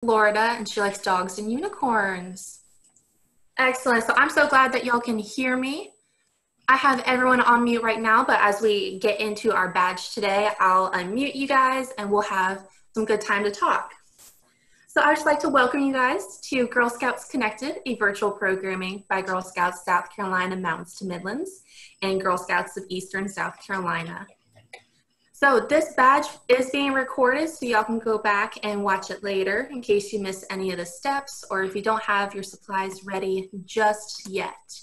Florida, and she likes dogs and unicorns. Excellent. So I'm so glad that y'all can hear me. I have everyone on mute right now, but as we get into our badge today, I'll unmute you guys and we'll have some good time to talk. So I'd just like to welcome you guys to Girl Scouts Connected, a virtual programming by Girl Scouts South Carolina Mountains to Midlands and Girl Scouts of Eastern South Carolina. So this badge is being recorded, so y'all can go back and watch it later in case you miss any of the steps or if you don't have your supplies ready just yet.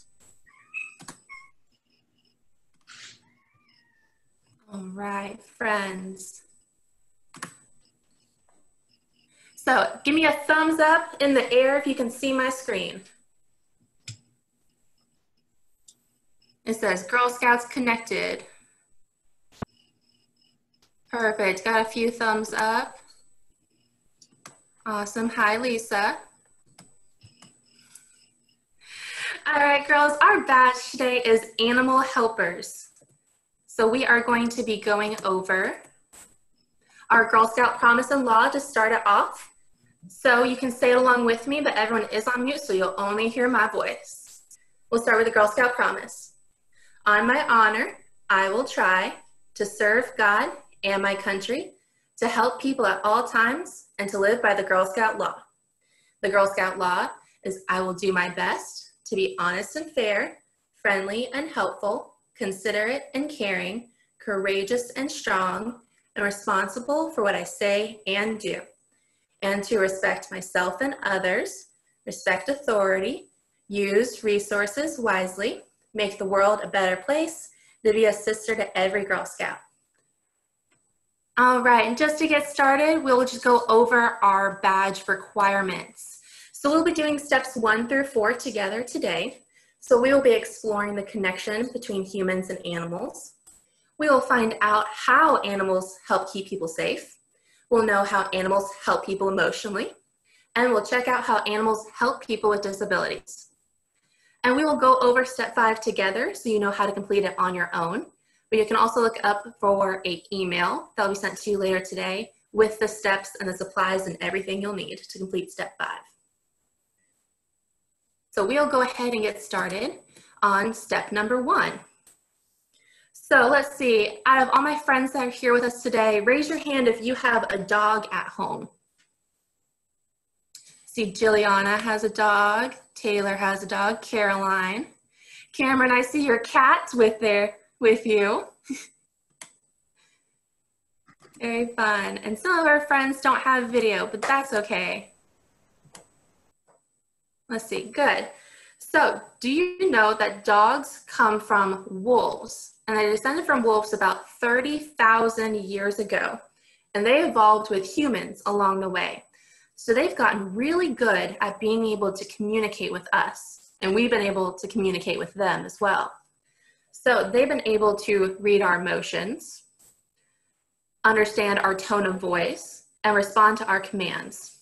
All right, friends. So give me a thumbs up in the air if you can see my screen. It says Girl Scouts Connected. Perfect, got a few thumbs up. Awesome, hi Lisa. All right, girls, our badge today is Animal Helpers. So we are going to be going over our Girl Scout Promise and Law to start it off. So you can say it along with me, but everyone is on mute, so you'll only hear my voice. We'll start with the Girl Scout Promise. On my honor, I will try to serve God and my country, to help people at all times, and to live by the Girl Scout Law. The Girl Scout Law is I will do my best to be honest and fair, friendly and helpful, considerate and caring, courageous and strong, and responsible for what I say and do. And to respect myself and others, respect authority, use resources wisely, make the world a better place, to be a sister to every Girl Scout. All right, and just to get started, we'll just go over our badge requirements. So we'll be doing steps 1 through 4 together today. So we will be exploring the connection between humans and animals. We will find out how animals help keep people safe. We'll know how animals help people emotionally. And we'll check out how animals help people with disabilities. And we will go over step 5 together so you know how to complete it on your own. But you can also look up for an email that will be sent to you later today with the steps and the supplies and everything you'll need to complete step 5. So we'll go ahead and get started on step number 1. So let's see, out of all my friends that are here with us today, raise your hand if you have a dog at home. See, Jilliana has a dog, Taylor has a dog, Caroline. Cameron, I see your cat with you. Very fun. And some of our friends don't have video, but that's okay. Let's see, good. So do you know that dogs come from wolves? And they descended from wolves about 30,000 years ago. And they evolved with humans along the way. So they've gotten really good at being able to communicate with us. And we've been able to communicate with them as well. So they've been able to read our emotions, understand our tone of voice, and respond to our commands.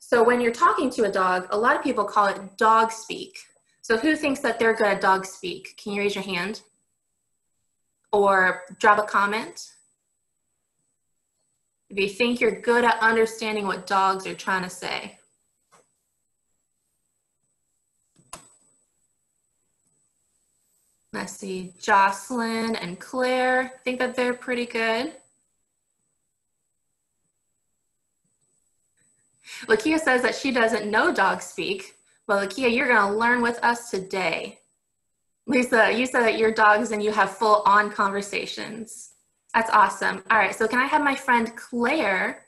So when you're talking to a dog, a lot of people call it dog speak. So who thinks that they're good at dog speak? Can you raise your hand? Or drop a comment? If you think you're good at understanding what dogs are trying to say. Let's see, Jocelyn and Claire think that they're pretty good. Lakia says that she doesn't know dog speak. Well, Lakia, you're gonna learn with us today. Lisa, you said that your dogs and you have full on conversations. That's awesome. All right, so can I have my friend Claire?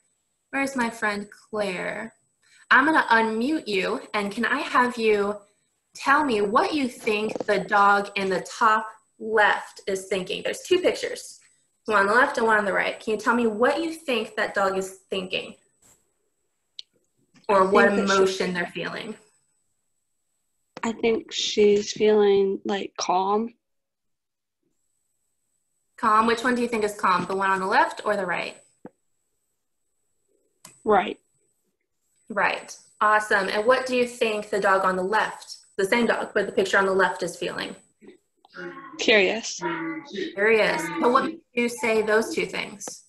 Where's my friend Claire? I'm gonna unmute you, and can I have you tell me what you think the dog in the top left is thinking? There's 2 pictures, one on the left and one on the right. Can you tell me what you think that dog is thinking? Or what emotion they're feeling? I think she's feeling like calm. Calm, which one do you think is calm? The one on the left or the right? Right. Right, awesome. And what do you think the dog on the left, the same dog, but the picture on the left is feeling? Curious. Curious. But what do you say those 2 things?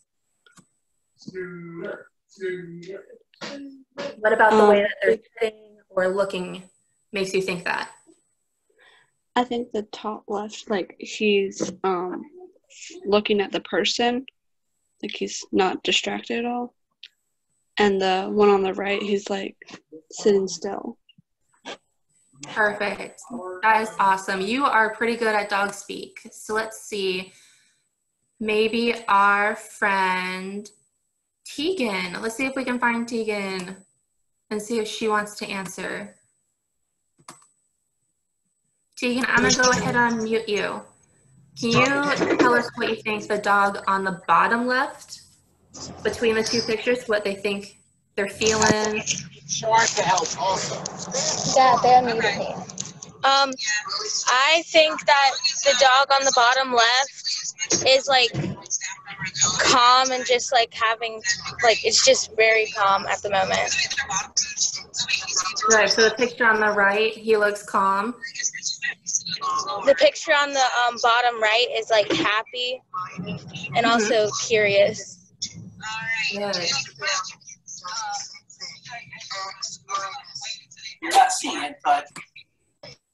What about the way that they're sitting or looking makes you think that? I think the top left, like he's looking at the person, like he's not distracted at all. And the one on the right, he's like sitting still. Perfect. That is awesome. You are pretty good at dog speak. So let's see. Maybe our friend Tegan. Let's see if we can find Tegan and see if she wants to answer. Tegan, I'm going to go ahead and unmute you. Can you tell us what you think the dog on the bottom left, between the two pictures, what they think they're feeling? Yeah, they unmuted me. I think that the dog on the bottom left is like calm and just like having, like, it's just very calm at the moment. Right, so the picture on the right, he looks calm. The picture on the bottom right is like happy and also curious. Good.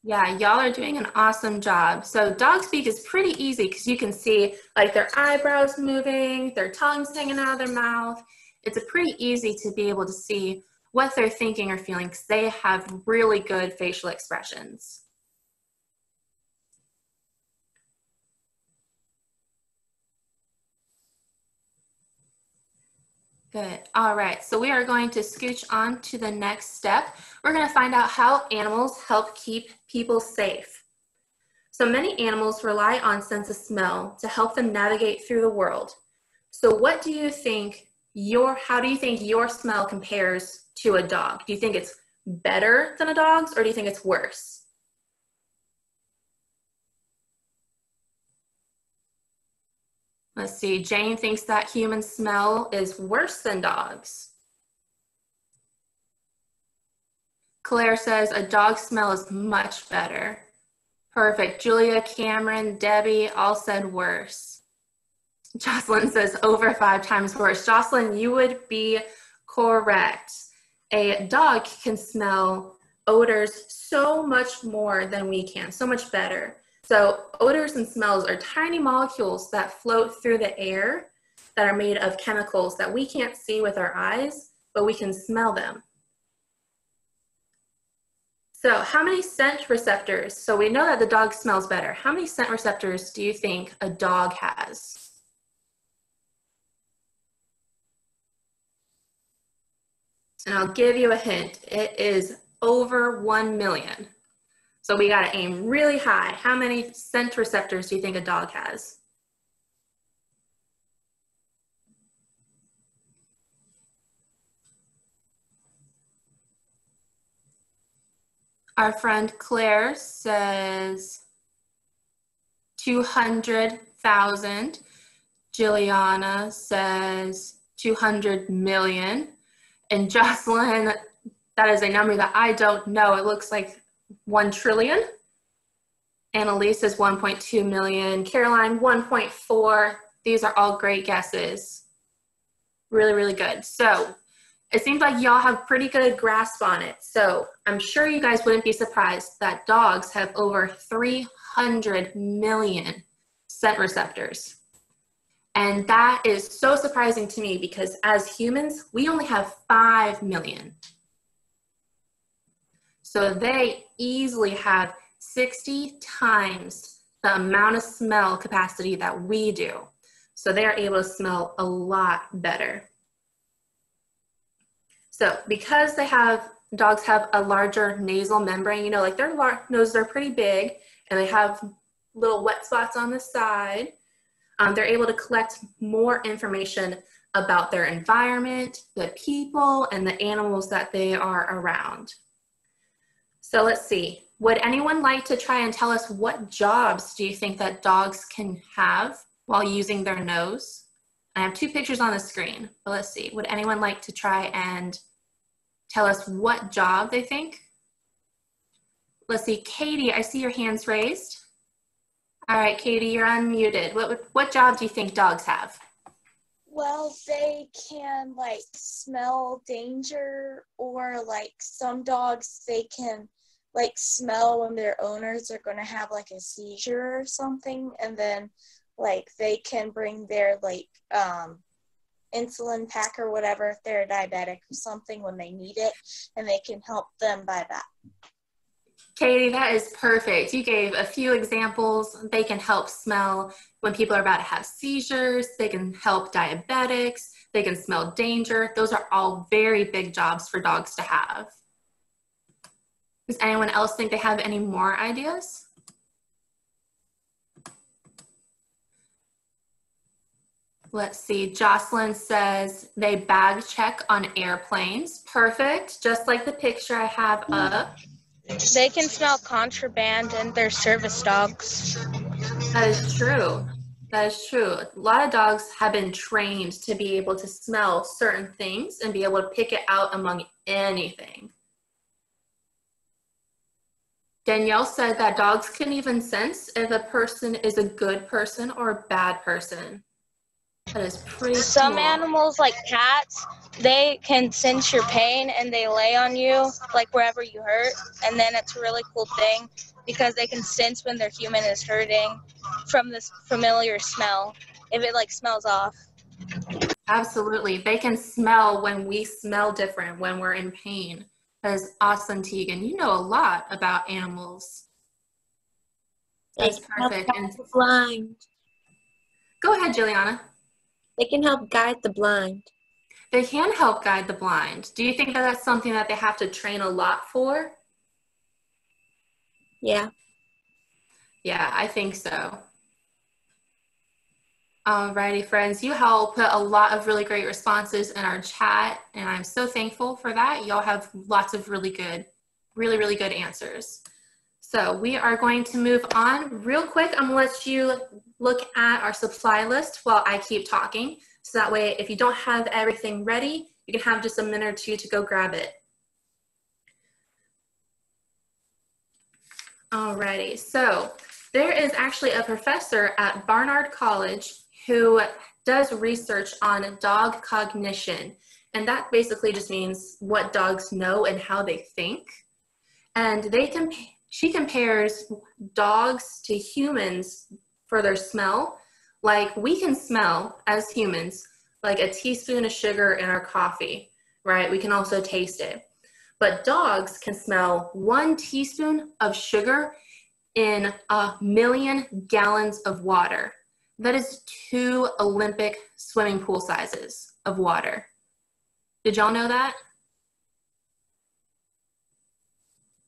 Yeah, y'all are doing an awesome job. So dog speak is pretty easy because you can see like their eyebrows moving, their tongues hanging out of their mouth. It's pretty easy to be able to see what they're thinking or feeling because they have really good facial expressions. Good. All right, so we are going to scooch on to the next step. We're going to find out how animals help keep people safe. So many animals rely on sense of smell to help them navigate through the world. So what do you think how do you think your smell compares to a dog? Do you think it's better than a dog's or do you think it's worse? Let's see, Jane thinks that human smell is worse than dogs. Claire says a dog's smell is much better. Perfect. Julia, Cameron, Debbie all said worse. Jocelyn says over 5 times worse. Jocelyn, you would be correct. A dog can smell odors so much more than we can, so much better. So odors and smells are tiny molecules that float through the air that are made of chemicals that we can't see with our eyes, but we can smell them. So how many scent receptors? So we know that the dog smells better. How many scent receptors do you think a dog has? And I'll give you a hint. It is over 1 million. So we got to aim really high. How many scent receptors do you think a dog has? Our friend Claire says 200,000. Juliana says 200 million. And Jocelyn, that is a number that I don't know. It looks like 1 trillion. Annalise is 1.2 million. Caroline, 1.4. These are all great guesses. Really, really good. So it seems like y'all have pretty good grasp on it. So I'm sure you guys wouldn't be surprised that dogs have over 300 million scent receptors. And that is so surprising to me because as humans, we only have 5 million. So they easily have 60 times the amount of smell capacity that we do. So they are able to smell a lot better. So because dogs have a larger nasal membrane, you know, like their noses are pretty big and they have little wet spots on the side, they're able to collect more information about their environment, the people, and the animals that they are around. So let's see. Would anyone like to try and tell us what jobs do you think that dogs can have while using their nose? I have 2 pictures on the screen, but let's see. Would anyone like to try and tell us what job they think? Let's see. Katie, I see your hands raised. All right, Katie, you're unmuted. What job do you think dogs have? Well, they can like smell danger, or like some dogs, they can like smell when their owners are going to have like a seizure or something, and then like they can bring their like insulin pack or whatever if they're diabetic or something when they need it, and they can help them by that. Katie, that is perfect. You gave a few examples. They can help smell when people are about to have seizures. They can help diabetics. They can smell danger. Those are all very big jobs for dogs to have. Does anyone else think they have any more ideas? Let's see, Jocelyn says they bag check on airplanes. Perfect, just like the picture I have up. They can smell contraband and they're service dogs. That is true. That is true. A lot of dogs have been trained to be able to smell certain things and be able to pick it out among anything. Danielle said that dogs can even sense if a person is a good person or a bad person. That is pretty Some cool. animals, like cats, they can sense your pain and they lay on you, like wherever you hurt. And then it's a really cool thing because they can sense when their human is hurting from this familiar smell, if it like smells off. Absolutely. They can smell when we smell different, when we're in pain. That is awesome, Tegan. You know a lot about animals. That's perfect. And Blind. go ahead, Juliana. They can help guide the blind. They can help guide the blind. Do you think that that's something that they have to train a lot for? Yeah. Yeah, I think so. Alrighty, friends, you all put a lot of really great responses in our chat, and I'm so thankful for that. Y'all have lots of really good answers. So we are going to move on real quick. I'm gonna let you look at our supply list while I keep talking. So that way, if you don't have everything ready, you can have just a minute or two to go grab it. Alrighty, so there is actually a professor at Barnard College who does research on dog cognition. And that basically just means what dogs know and how they think. And she compares dogs to humans for their smell. Like we can smell as humans, like a teaspoon of sugar in our coffee, right? We can also taste it. But dogs can smell 1 teaspoon of sugar in 1,000,000 gallons of water. That is 2 Olympic swimming pool sizes of water. Did y'all know that?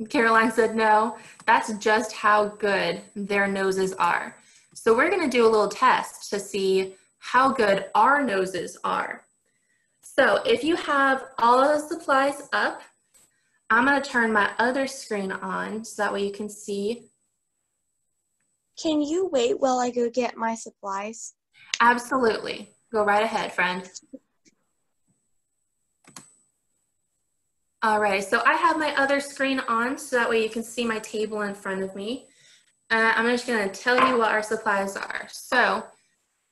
Caroline said no. That's just how good their noses are. So we're gonna do a little test to see how good our noses are. So if you have all of the supplies up, I'm gonna turn my other screen on so that way you can see. Can you wait while I go get my supplies? Absolutely. Go right ahead, friend. All right, so I have my other screen on so that way you can see my table in front of me. I'm just gonna tell you what our supplies are. So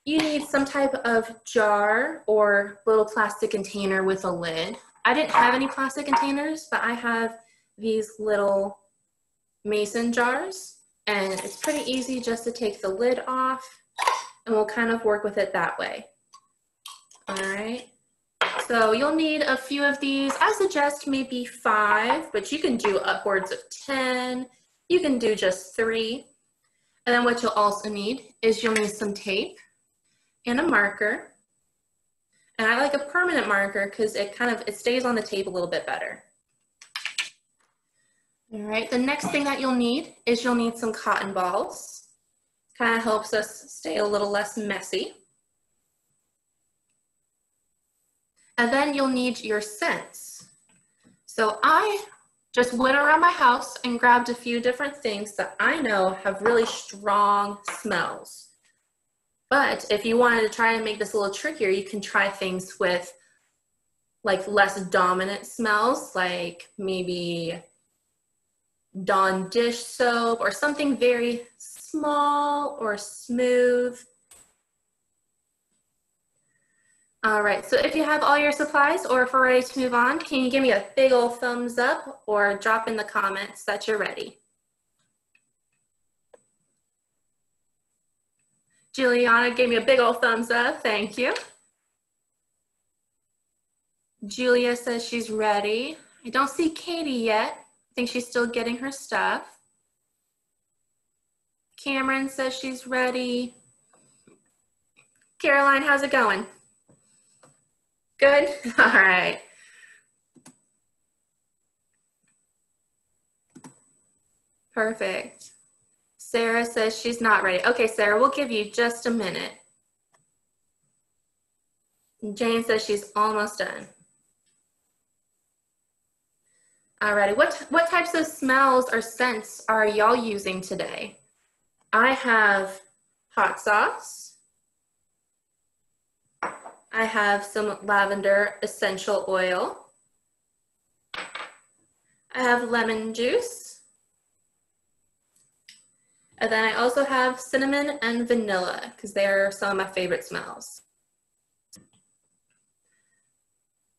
you need some type of jar or little plastic container with a lid. I didn't have any plastic containers, but I have these little mason jars, and it's pretty easy just to take the lid off, and we'll kind of work with it that way. All right. So you'll need a few of these. I suggest maybe 5, but you can do upwards of 10. You can do just 3. And then what you'll also need is you'll need some tape and a marker. And I like a permanent marker because it stays on the tape a little bit better. All right, the next thing that you'll need is you'll need some cotton balls. Kind of helps us stay a little less messy. And then you'll need your scents. So I just went around my house and grabbed a few different things that I know have really strong smells. But if you wanted to try and make this a little trickier, you can try things with like less dominant smells, like maybe Dawn dish soap or something very small or smooth. All right, so if you have all your supplies or if we're ready to move on, can you give me a big old thumbs up or drop in the comments that you're ready? Juliana gave me a big old thumbs up, thank you. Julia says she's ready. I don't see Katie yet. I think she's still getting her stuff. Cameron says she's ready. Caroline, how's it going? Good? All right. Perfect. Sarah says she's not ready. Okay, Sarah, we'll give you just a minute. Jane says she's almost done. Alrighty, what types of smells or scents are y'all using today? I have hot sauce. I have some lavender essential oil. I have lemon juice. And then I also have cinnamon and vanilla because they are some of my favorite smells.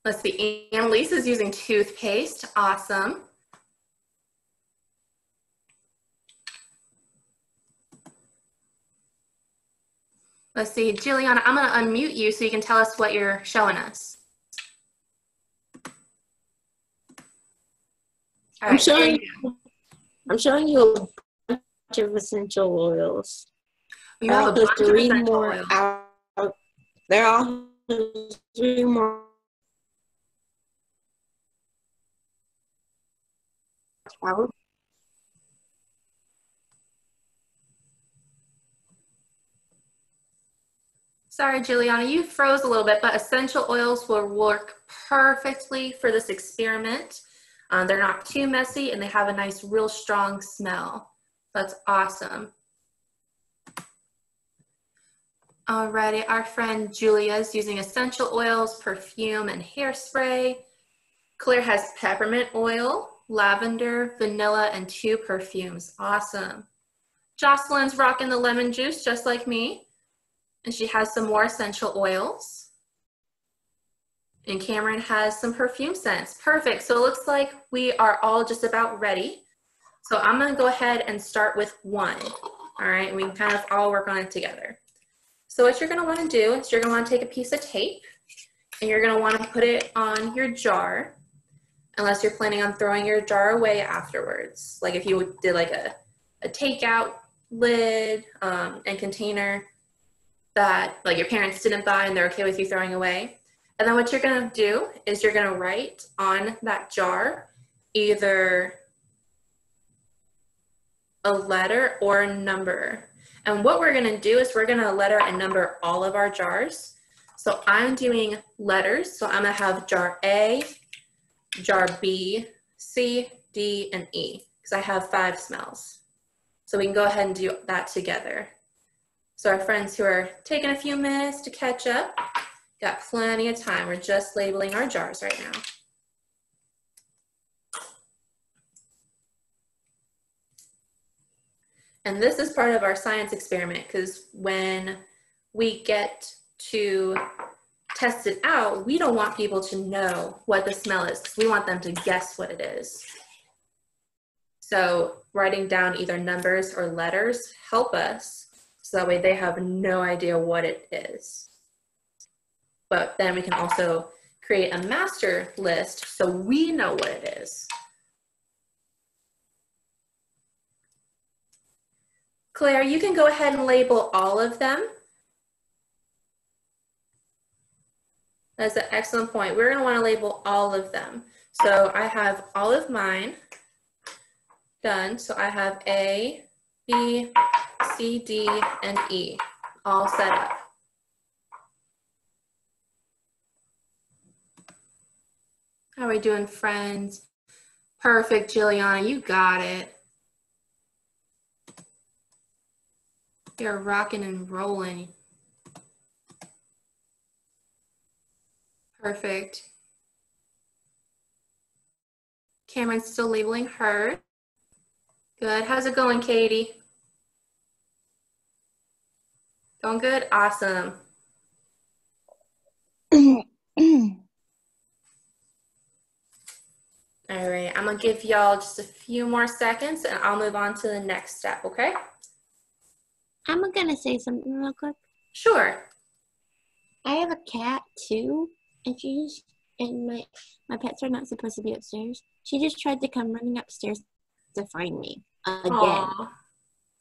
Let's see, Annalise is using toothpaste. Awesome. Let's see, Juliana, I'm gonna unmute you so you can tell us what you're showing us. All right, I'm showing you a bunch of essential oils. you have a bunch of three essential more oils. out. There are 3 more out. Sorry, Juliana, you froze a little bit, but essential oils will work perfectly for this experiment. They're not too messy and they have a nice, real strong smell. That's awesome. Alrighty, our friend Julia is using essential oils, perfume, and hairspray. Claire has peppermint oil, lavender, vanilla, and 2 perfumes. Awesome. Jocelyn's rocking the lemon juice just like me. And she has some more essential oils. And Cameron has some perfume scents. Perfect. So it looks like we are all just about ready. So I'm going to go ahead and start with 1. All right. We can kind of all work on it together. So what you're going to want to do is you're going to want to take a piece of tape and you're going to want to put it on your jar, unless you're planning on throwing your jar away afterwards. Like if you did like a takeout lid and container that like your parents didn't buy and they're okay with you throwing away. And then what you're gonna do is you're gonna write on that jar either a letter or a number. And what we're gonna do is we're gonna letter and number all of our jars. So I'm doing letters. So I'm gonna have jar A, jar B, C, D, and E, because I have 5 smells. So we can go ahead and do that together. So our friends who are taking a few minutes to catch up, got plenty of time. We're just labeling our jars right now. And this is part of our science experiment because when we get to test it out, we don't want people to know what the smell is because we want them to guess what it is. So writing down either numbers or letters help us. So that way they have no idea what it is. But then we can also create a master list so we know what it is. Claire, you can go ahead and label all of them. That's an excellent point. We're going to want to label all of them. So I have all of mine done. So I have A, B, C, D, and E all set up. How are we doing, friends? Perfect, Juliana, you got it. You're rocking and rolling. Perfect. Cameron's still labeling her. Good. How's it going, Katie? Going good? Awesome. All right, I'm gonna give y'all just a few more seconds and I'll move on to the next step, okay? I'm gonna say something real quick. Sure. I have a cat too, and my pets are not supposed to be upstairs. She just tried to come running upstairs to find me again. Aw.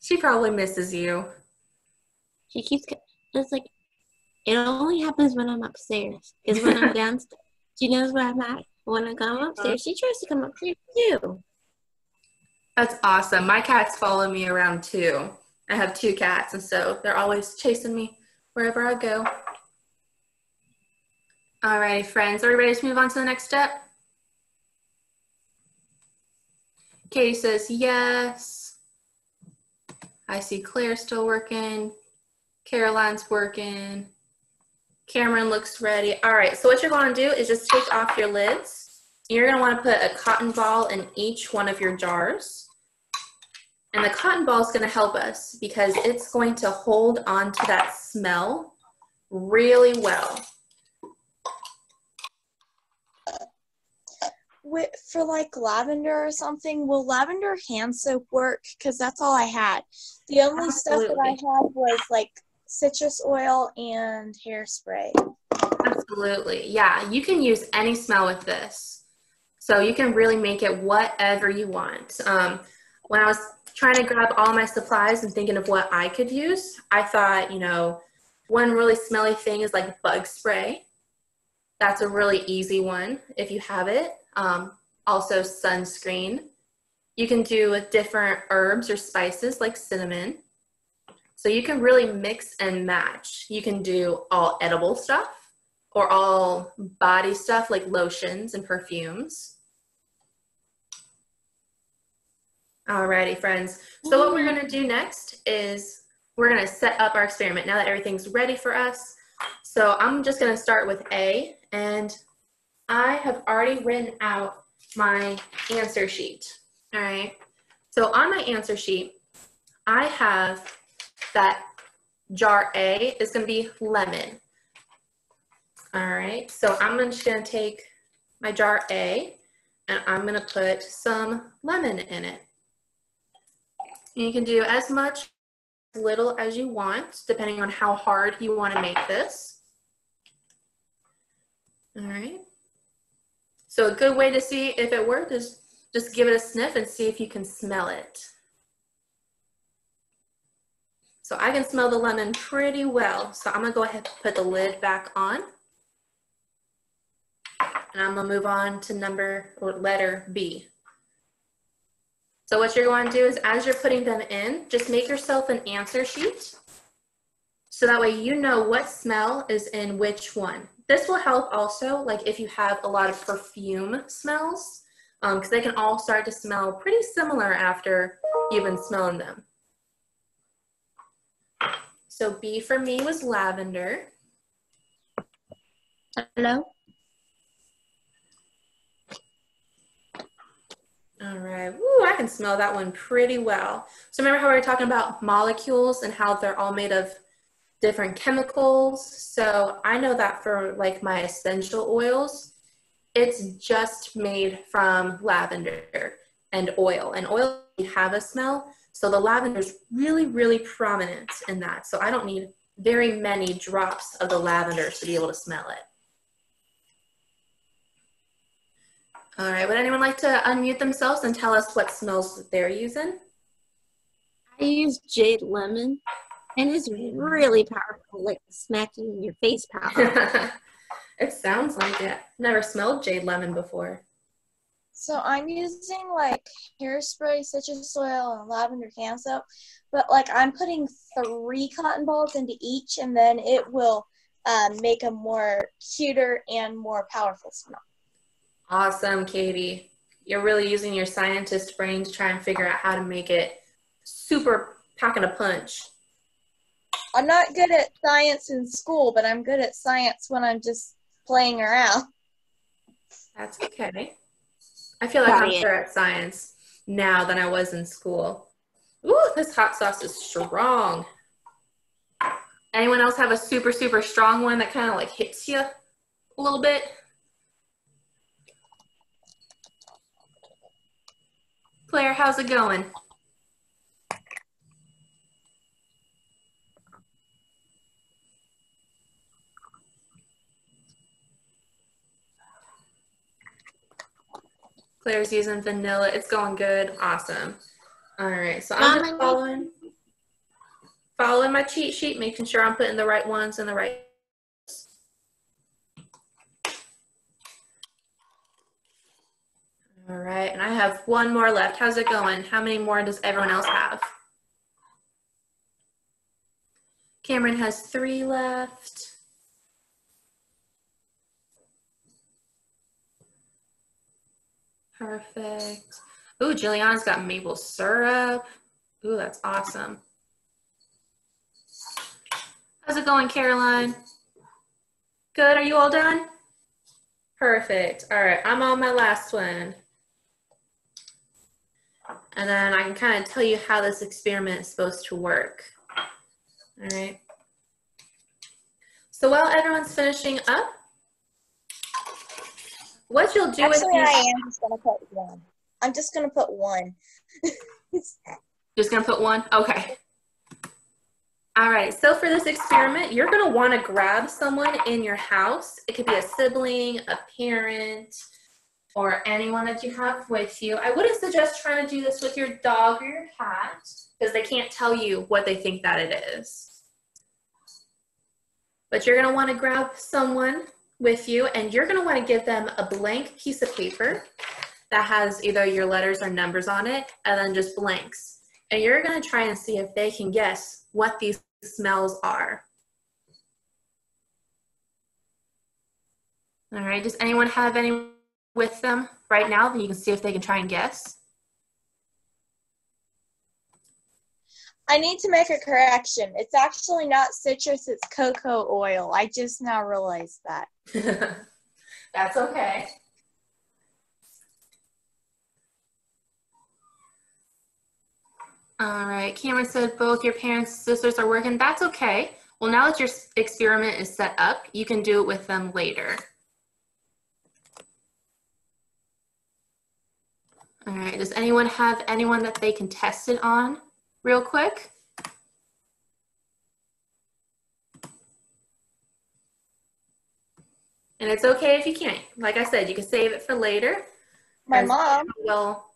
She probably misses you. She keeps. It's like it only happens when I'm upstairs. Because when I'm downstairs, she knows where I'm at. When I come upstairs, she tries to come upstairs too. That's awesome. My cats follow me around too. I have 2 cats, and so they're always chasing me wherever I go. All right, friends, are we ready to move on to the next step? Katie says yes. I see Claire still working. Caroline's working. Cameron looks ready. All right, so what you're going to do is just take off your lids. You're going to want to put a cotton ball in each one of your jars. And the cotton ball is going to help us because it's going to hold on to that smell really well. For like lavender or something, will lavender hand soap work? Because that's all I had. The only stuff that I had was like citrus oil and hairspray. Absolutely. Yeah, you can use any smell with this. So you can really make it whatever you want. When I was trying to grab all my supplies and thinking of what I could use, I thought, you know, one really smelly thing is like bug spray. That's a really easy one if you have it. Also sunscreen. You can do with different herbs or spices like cinnamon. So you can really mix and match. You can do all edible stuff or all body stuff like lotions and perfumes. Alrighty, friends. So what we're gonna do next is we're gonna set up our experiment now that everything's ready for us. So I'm just gonna start with A, and I have already written out my answer sheet. All right. So on my answer sheet, I have that jar A is going to be lemon. All right. So I'm just going to take my jar A and I'm going to put some lemon in it. And you can do as much, as little as you want, depending on how hard you want to make this. All right. So a good way to see if it worked is just give it a sniff and see if you can smell it. So I can smell the lemon pretty well. So I'm gonna go ahead and put the lid back on. And I'm gonna move on to letter B. So what you're going to do is as you're putting them in, just make yourself an answer sheet. So that way you know what smell is in which one. This will help also, like if you have a lot of perfume smells, because they can all start to smell pretty similar after you've been smelling them. So B for me was lavender. Hello? All right, woo, I can smell that one pretty well. So remember how we were talking about molecules and how they're all made of different chemicals? So I know that for like my essential oils, it's just made from lavender and oil have a smell. So the lavender is really, really prominent in that. So I don't need very many drops of the lavender to be able to smell it. All right, would anyone like to unmute themselves and tell us what smells they're using? I use jade lemon, and it's really powerful, like smacking in your face power. It sounds like it. Never smelled jade lemon before. So I'm using like hairspray, citrus oil, and lavender hand soap, but like I'm putting 3 cotton balls into each, and then it will make a more cuter and more powerful smell. Awesome, Katie. You're really using your scientist brain to try and figure out how to make it super packing a punch. I'm not good at science in school, but I'm good at science when I'm just playing around. That's okay. I feel like I'm better at science now than I was in school. Ooh, this hot sauce is strong. Anyone else have a super, super strong one that kind of like hits you? a little bit? Claire, how's it going? Claire's using vanilla. It's going good. Awesome. All right, so I'm just following my cheat sheet, making sure I'm putting the right ones in the right. All right, and I have one more left. How's it going? How many more does everyone else have? Cameron has 3 left. Perfect. Ooh, Jillian's got maple syrup. Ooh, that's awesome. How's it going, Caroline? Good, are you all done? Perfect. All right, I'm on my last one. And then I can kind of tell you how this experiment is supposed to work. All right. So while everyone's finishing up, what you'll do Actually, is I am just gonna put one. I'm just gonna put one. just gonna put one? Okay. All right, so for this experiment, you're gonna wanna grab someone in your house. It could be a sibling, a parent, or anyone that you have with you. I wouldn't suggest trying to do this with your dog or your cat because they can't tell you what they think that it is. But you're gonna wanna grab someone with you and you're gonna wanna give them a blank piece of paper that has either your letters or numbers on it and then just blanks. And you're gonna try and see if they can guess what these smells are. All right, does anyone have any with them right now? Then you can see if they can try and guess. I need to make a correction. It's actually not citrus, it's cocoa oil. I just now realized that. That's okay. All right, Cameron said both your parents and sisters are working. That's okay. Well, now that your experiment is set up, you can do it with them later. All right, does anyone have anyone that they can test it on real quick? And it's okay if you can't. Like I said, you can save it for later. My mom. Well,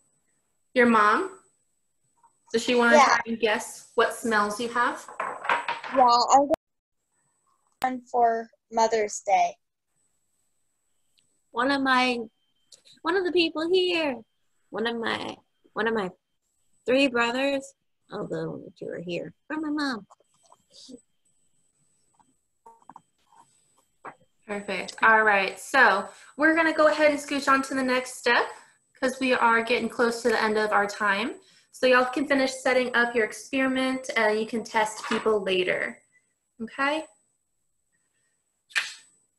your mom? Does she want to try and guess what smells you have? Yeah, I'm going one for Mother's Day. One of the people here, one of my 3 brothers, although the 2 are here, from my mom. Perfect. All right, so we're gonna go ahead and scooch on to the next step because we are getting close to the end of our time. So y'all can finish setting up your experiment and you can test people later, okay?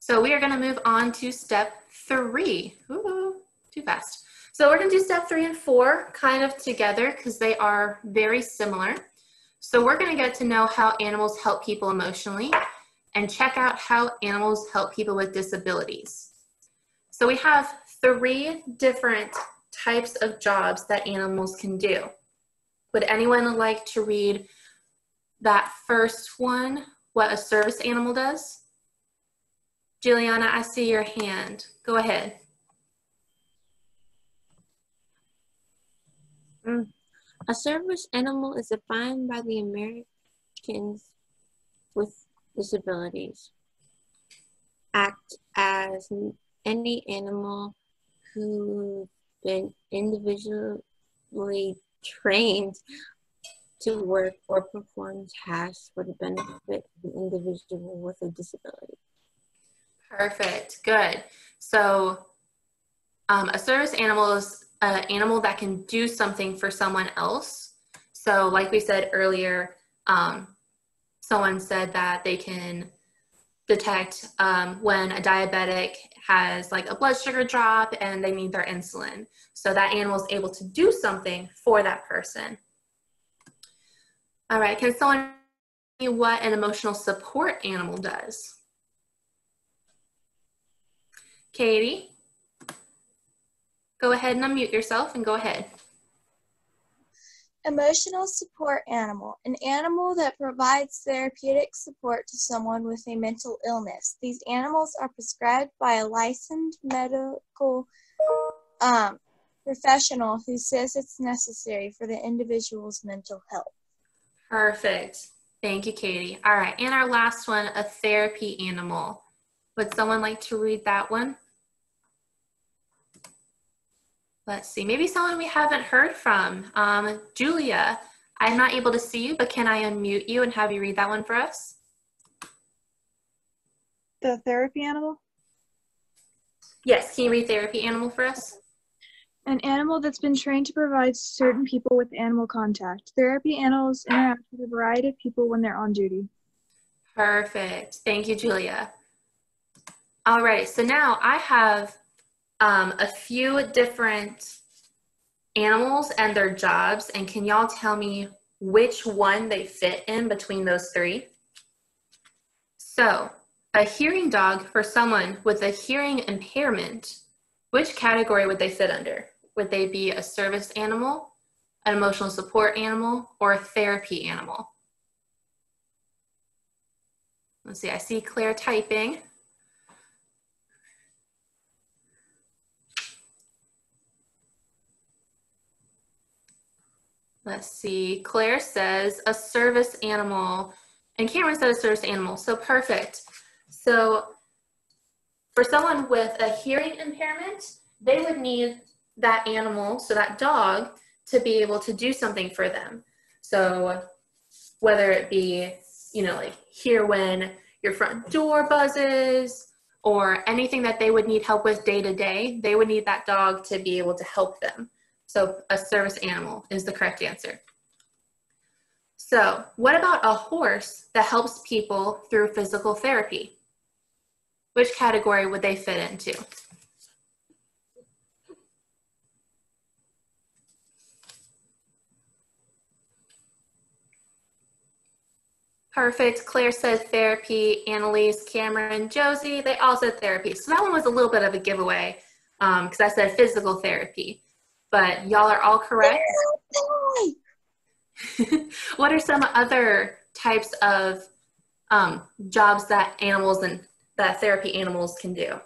So we are gonna move on to step 3. Ooh, too fast. So we're gonna do step 3 and 4 kind of together because they are very similar. So we're gonna get to know how animals help people emotionally and check out how animals help people with disabilities. So we have 3 different types of jobs that animals can do. Would anyone like to read that first one, what a service animal does? Juliana, I see your hand. Go ahead. A service animal is defined by the Americans with disabilities. Act as any animal who's been individually trained to work or perform tasks for the benefit of the individual with a disability. Perfect, good. So a service animal is an animal that can do something for someone else. So like we said earlier, someone said that they can detect when a diabetic has like a blood sugar drop and they need their insulin. So that animal is able to do something for that person. All right, can someone tell me what an emotional support animal does? Katie, go ahead and unmute yourself and go ahead. Emotional support animal, an animal that provides therapeutic support to someone with a mental illness. These animals are prescribed by a licensed medical professional who says it's necessary for the individual's mental health. Perfect. Thank you, Katie. All right, and our last one, a therapy animal. Would someone like to read that one? Let's see, maybe someone we haven't heard from. Julia, I'm not able to see you, but can I unmute you and have you read that one for us? The therapy animal? Yes, can you read therapy animal for us? An animal that's been trained to provide certain people with animal contact. Therapy animals interact with a variety of people when they're on duty. Perfect. Thank you, Julia. All right, so now I have a few different animals and their jobs, and can y'all tell me which one they fit in between those three? So, a hearing dog for someone with a hearing impairment, which category would they fit under? Would they be a service animal, an emotional support animal, or a therapy animal? Let's see, I see Claire typing. Let's see, Claire says a service animal, and Cameron said a service animal, so perfect. So for someone with a hearing impairment, they would need that animal, so that dog, to be able to do something for them. So whether it be, you know, like hear when your front door buzzes, or anything that they would need help with day to day, they would need that dog to be able to help them. So a service animal is the correct answer. So what about a horse that helps people through physical therapy? Which category would they fit into? Perfect. Claire said therapy. Annalise, Cameron, Josie, they all said therapy. So that one was a little bit of a giveaway because I said physical therapy. But y'all are all correct. What are some other types of jobs that animals and that therapy animals can do?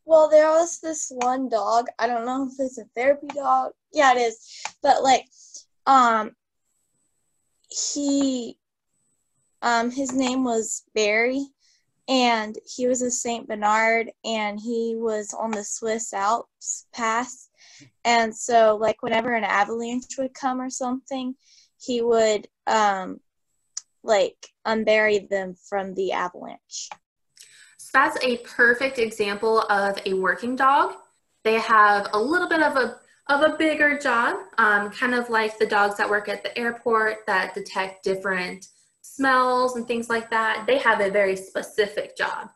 Well, there was this one dog. I don't know if it's a therapy dog. Yeah, it is. But like, his name was Barry, and he was a Saint Bernard, and he was on the Swiss Alps pass. And so, like, whenever an avalanche would come or something, he would like unbury them from the avalanche. So that's a perfect example of a working dog. They have a little bit of a bigger job, kind of like the dogs that work at the airport that detect different smells and things like that. They have a very specific job.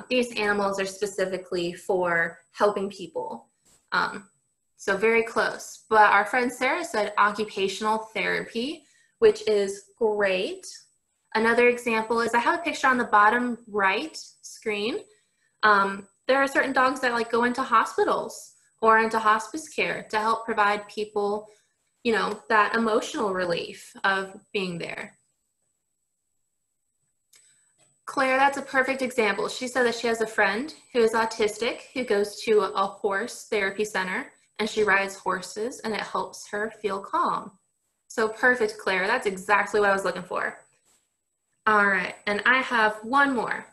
These animals are specifically for helping people. So very close. But our friend Sarah said occupational therapy, which is great. Another example is I have a picture on the bottom right screen. There are certain dogs that like go into hospitals or into hospice care to help provide people, you know, that emotional relief of being there. Claire, that's a perfect example. She said that she has a friend who is autistic who goes to a horse therapy center, and she rides horses and it helps her feel calm. So perfect, Claire. That's exactly what I was looking for. All right, and I have one more.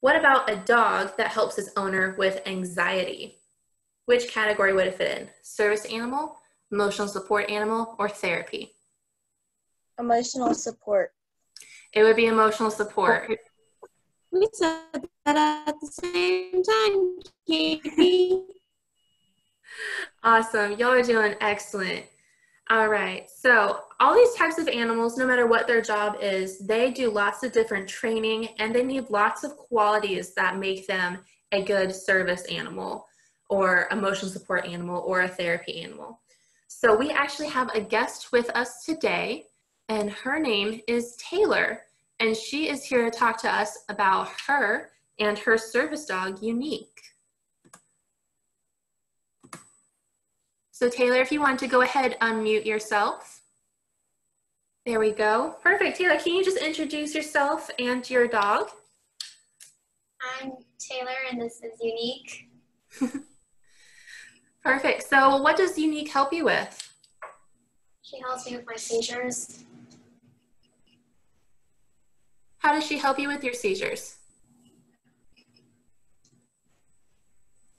What about a dog that helps its owner with anxiety? Which category would it fit in? Service animal, emotional support animal, or therapy? Emotional support. It would be emotional support. We said that at the same time, Katie. Awesome. Y'all are doing excellent. All right. So all these types of animals, no matter what their job is, they do lots of different training and they need lots of qualities that make them a good service animal or emotional support animal or a therapy animal. So we actually have a guest with us today, and her name is Taylor. and she is here to talk to us about her and her service dog, Unique. So Taylor, if you want to go ahead, unmute yourself. There we go. Perfect. Taylor, can you just introduce yourself and your dog? I'm Taylor, and this is Unique. Perfect. So what does Unique help you with? She helps me with my seizures. How does she help you with your seizures?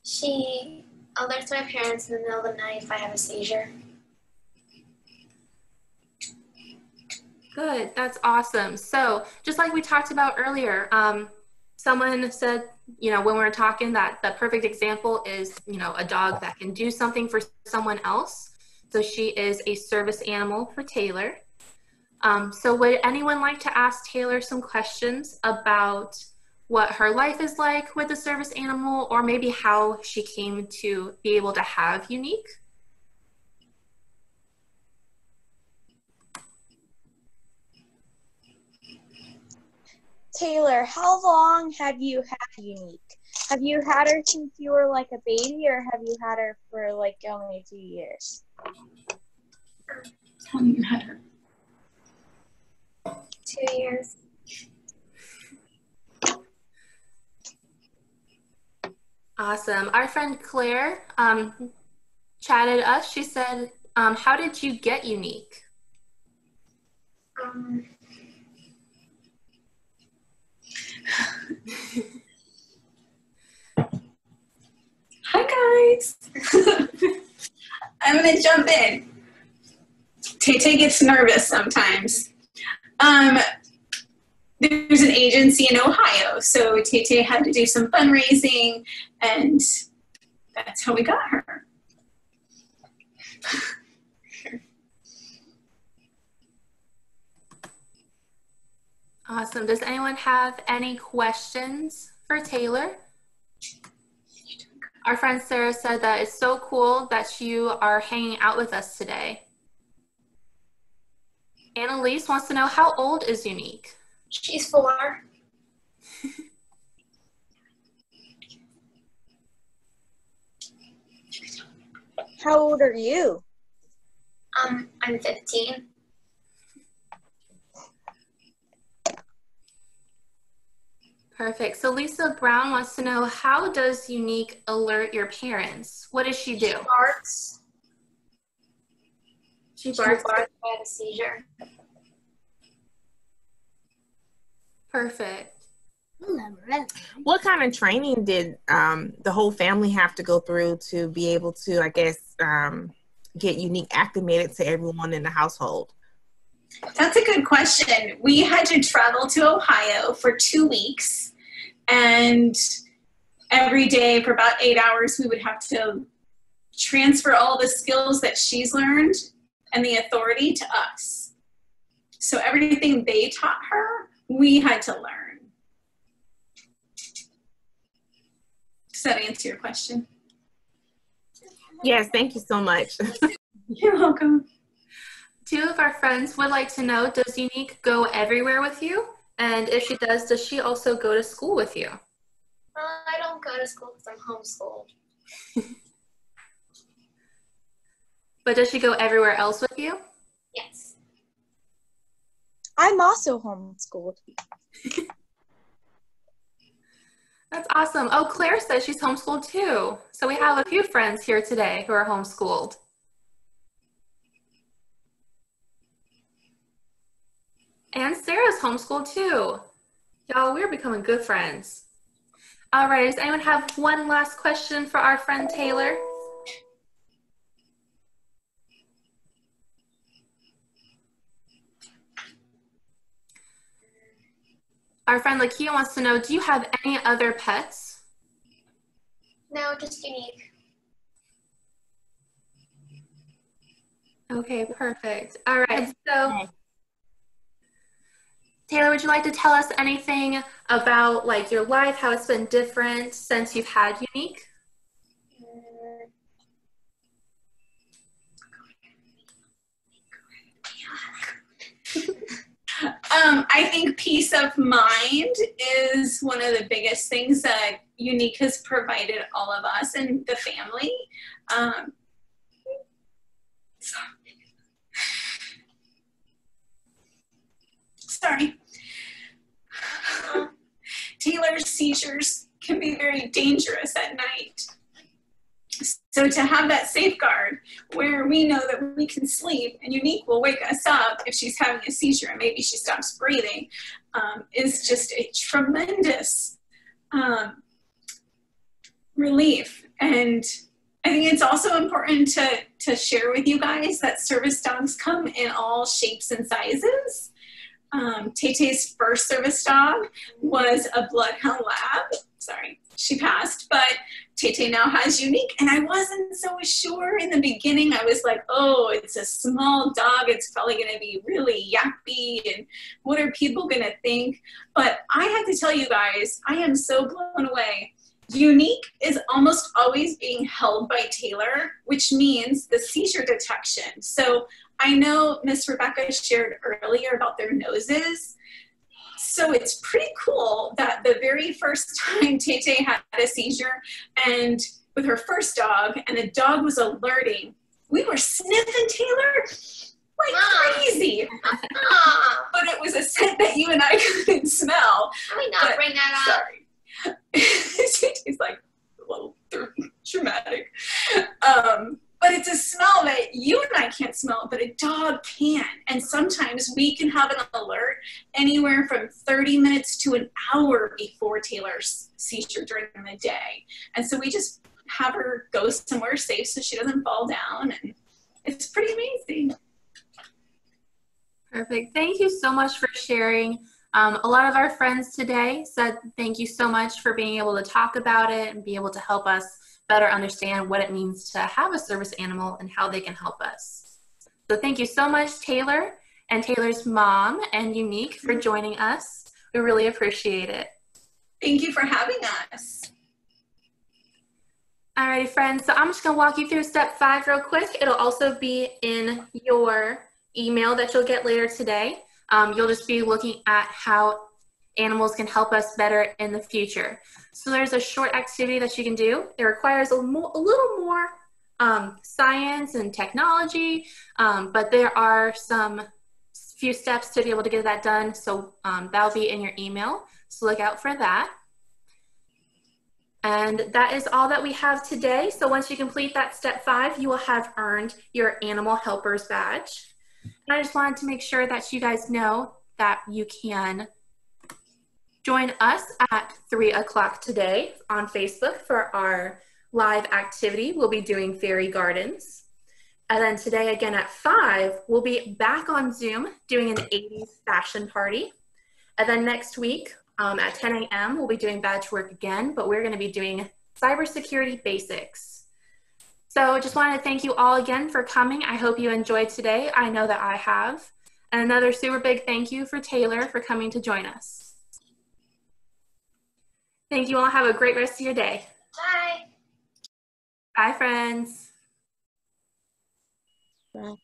She alerts my parents in the middle of the night if I have a seizure. Good. That's awesome. So just like we talked about earlier, someone said, when we were talking that the perfect example is, a dog that can do something for someone else. So she is a service animal for Taylor. So would anyone like to ask Taylor some questions about what her life is like with a service animal, or maybe how she came to be able to have Unique? Taylor, how long have you had Unique? Have you had her since you were like a baby, or have you had her for like only a few years? How long you had her? 2 years. Awesome. Our friend Claire chatted us. She said, how did you get Unique? Hi guys. I'm gonna jump in. Tay gets nervous sometimes. There's an agency in Ohio, so Tay had to do some fundraising, and that's how we got her. Awesome. Does anyone have any questions for Taylor? Our friend Sarah said that it's so cool that you are hanging out with us today. Annalise wants to know, how old is Unique? She's 4. How old are you? I'm 15. Perfect. So Lisa Brown wants to know, how does Unique alert your parents? What does she do? She barks. She barks. If I have a seizure. Perfect. What kind of training did the whole family have to go through to be able to, I guess, get Unique acclimated to everyone in the household? That's a good question. We had to travel to Ohio for 2 weeks, and every day for about 8 hours, we would have to transfer all the skills that she's learned and the authority to us. So everything they taught her, we had to learn. Does that answer your question? Yes, thank you so much. You're welcome. 2 of our friends would like to know, does Unique go everywhere with you? And if she does she also go to school with you? I don't go to school because I'm homeschooled. But does she go everywhere else with you? Yes. I'm also homeschooled. That's awesome. Oh, Claire says she's homeschooled too. So we have a few friends here today who are homeschooled. And Sarah's homeschooled too. Y'all, we're becoming good friends. All right, does anyone have one last question for our friend Taylor? Our friend Lakia wants to know, do you have any other pets? No, just Unique. Okay, perfect. All right, so Taylor, would you like to tell us anything about like your life, how it's been different since you've had Unique? I think peace of mind is one of the biggest things that Unique has provided all of us and the family. Sorry. Taylor's seizures can be very dangerous at night. So to have that safeguard where we know that we can sleep and Unique will wake us up if she's having a seizure and maybe she stops breathing is just a tremendous relief. And I think it's also important to share with you guys that service dogs come in all shapes and sizes. Tay-Tay's first service dog was a bloodhound lab. Sorry, she passed, but Tay-Tay now has Unique, and I wasn't so sure in the beginning. I was like, oh, it's a small dog. It's probably going to be really yappy, and what are people going to think? But I have to tell you guys, I am so blown away. Unique is almost always being held by Taylor, which means the seizure detection. So I know Miss Rebecca shared earlier about their noses. So it's pretty cool that the very first time Tay-Tay had a seizure and with her first dog and the dog was alerting, we were sniffing Taylor like crazy. But it was a scent that you and I couldn't smell. Can we not bring that up? Sorry. Tay-Tay's like a little dramatic. But it's a smell that you and I can't smell, but a dog can. And sometimes we can have an alert anywhere from 30 minutes to an hour before Taylor's seizure during the day. And so we just have her go somewhere safe so she doesn't fall down. And it's pretty amazing. Perfect. Thank you so much for sharing. A lot of our friends today said thank you so much for being able to talk about it and be able to help us better understand what it means to have a service animal and how they can help us. So thank you so much, Taylor and Taylor's mom and Unique for joining us. We really appreciate it. Thank you for having us. Alrighty, friends, so I'm just gonna walk you through step 5 real quick. It'll also be in your email that you'll get later today. You'll just be looking at how animals can help us better in the future. So there's a short activity that you can do. It requires a little more science and technology, but there are some few steps to be able to get that done. So that'll be in your email. So look out for that. And that is all that we have today. So once you complete that step 5, you will have earned your Animal Helpers badge. And I just wanted to make sure that you guys know that you can join us at 3 o'clock today on Facebook for our live activity. We'll be doing fairy gardens. And then today again at 5, we'll be back on Zoom doing an 80s fashion party. And then next week at 10 a.m. we'll be doing badge work again, but we're gonna be doing cybersecurity basics. So just wanted to thank you all again for coming. I hope you enjoyed today. I know that I have. And another super big thank you for Taylor for coming to join us. Thank you all. Have a great rest of your day. Bye. Bye, friends. Bye.